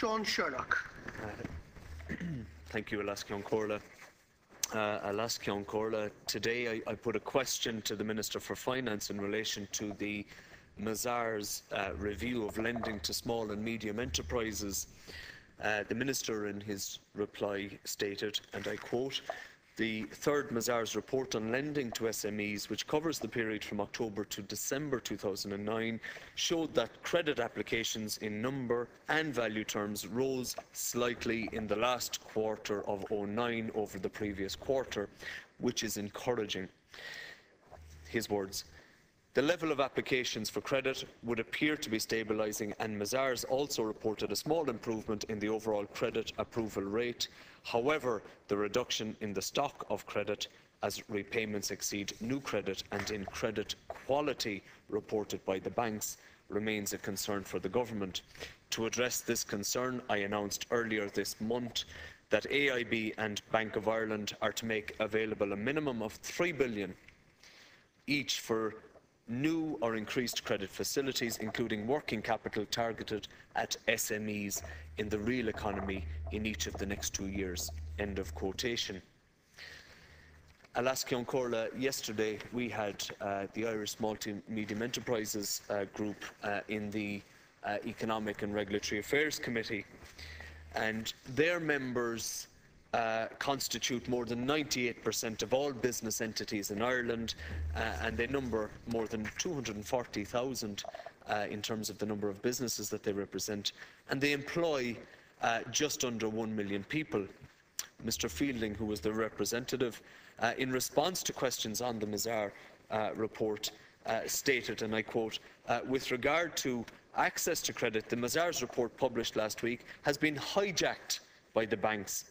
Sean Sherlock. Thank you, Alaskion Corla. Alaskion Corla, today I put a question to the Minister for Finance in relation to the Mazars review of lending to small and medium enterprises. The Minister in his reply stated, and I quote, "The third Mazars report on lending to SMEs, which covers the period from October to December 2009, showed that credit applications in number and value terms rose slightly in the last quarter of 2009 over the previous quarter, which is encouraging." His words, "The level of applications for credit would appear to be stabilising, and Mazars also reported a small improvement in the overall credit approval rate. However, the reduction in the stock of credit as repayments exceed new credit and in credit quality reported by the banks remains a concern for the government. To address this concern, I announced earlier this month that AIB and Bank of Ireland are to make available a minimum of €3 billion each for new or increased credit facilities, including working capital targeted at SMEs in the real economy in each of the next 2 years." End of quotation. Alaskion Corla, yesterday we had the Irish Small to Medium Enterprises group in the Economic and Regulatory Affairs Committee, and their members constitute more than 98% of all business entities in Ireland, and they number more than 240,000 in terms of the number of businesses that they represent, and they employ just under 1 million people. Mr. Fielding, who was the representative, in response to questions on the Mazars report, stated, and I quote, "With regard to access to credit, the Mazars report published last week has been hijacked by the banks.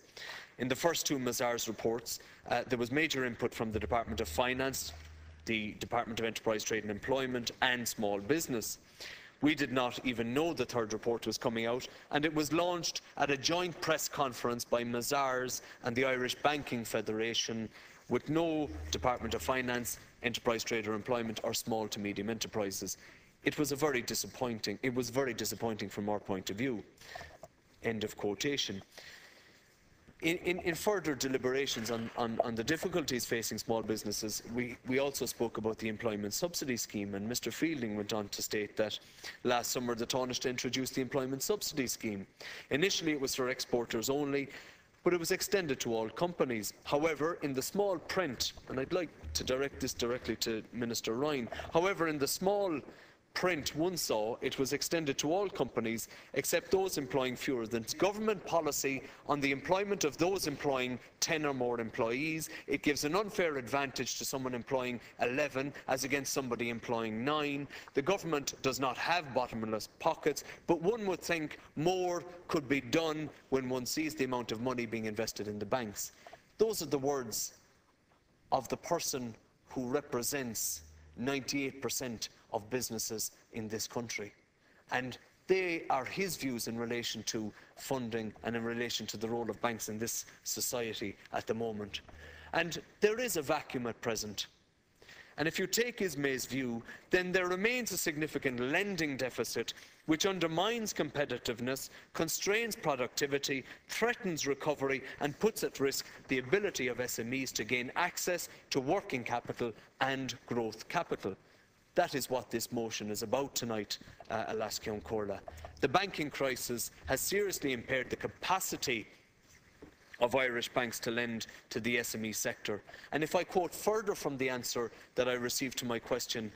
In the first two Mazars reports, there was major input from the Department of Finance, the Department of Enterprise, Trade and Employment and Small Business. We did not even know the third report was coming out, and it was launched at a joint press conference by Mazars and the Irish Banking Federation, with no Department of Finance, Enterprise, Trade or Employment or Small to Medium Enterprises. It was very disappointing from our point of view." End of quotation. In further deliberations on the difficulties facing small businesses, we also spoke about the employment subsidy scheme, and Mr. Fielding went on to state that last summer the Taoiseach introduced the employment subsidy scheme. Initially it was for exporters only, but it was extended to all companies. However, in the small print, and I'd like to direct this directly to Minister Ryan, however, in the small print one saw it was extended to all companies except those employing fewer than government policy on the employment of those employing 10 or more employees. It gives an unfair advantage to someone employing 11 as against somebody employing 9. The government does not have bottomless pockets, but one would think more could be done when one sees the amount of money being invested in the banks. Those are the words of the person who represents 98% of businesses in this country, and they are his views in relation to funding and in relation to the role of banks in this society at the moment. And there is a vacuum at present, and if you take Ismay's view, then there remains a significant lending deficit which undermines competitiveness, constrains productivity, threatens recovery and puts at risk the ability of SMEs to gain access to working capital and growth capital. That is what this motion is about tonight, Alaskion Corla. The banking crisis has seriously impaired the capacity of Irish banks to lend to the SME sector. And if I quote further from the answer that I received to my question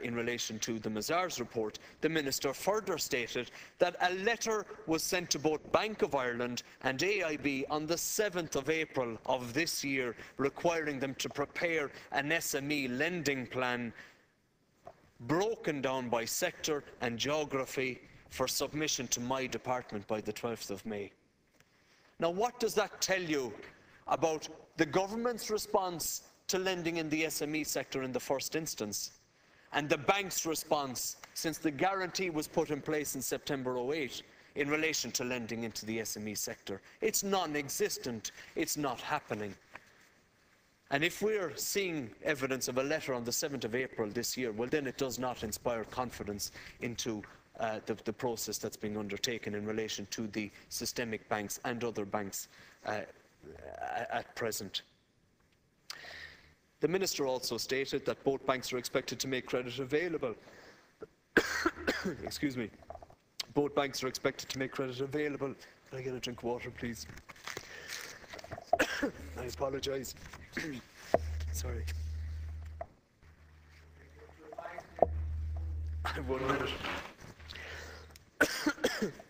in relation to the Mazars report, the Minister further stated that a letter was sent to both Bank of Ireland and AIB on the 7th of April of this year, requiring them to prepare an SME lending plan broken down by sector and geography for submission to my department by the 12th of May. Now, what does that tell you about the government's response to lending in the SME sector in the first instance, and the bank's response since the guarantee was put in place in September 2008 in relation to lending into the SME sector? It's non-existent. It's not happening. And if we're seeing evidence of a letter on the 7th of April this year, well, then it does not inspire confidence into the process that's being undertaken in relation to the systemic banks and other banks at present. The Minister also stated that both banks are expected to make credit available. Excuse me. Both banks are expected to make credit available. Can I get a drink of water, please? I apologise. Sorry. 1 minute.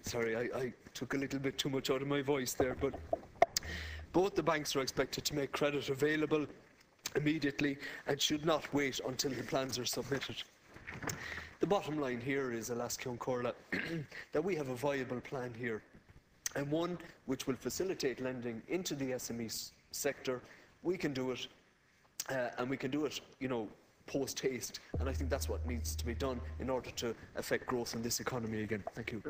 Sorry, I took a little bit too much out of my voice there, but both the banks are expected to make credit available immediately and should not wait until the plans are submitted. The bottom line here is, Alaska Corla, that we have a viable plan here, and one which will facilitate lending into the SME sector. We can do it, and we can do it, post-haste, and I think that's what needs to be done in order to affect growth in this economy again. Thank you.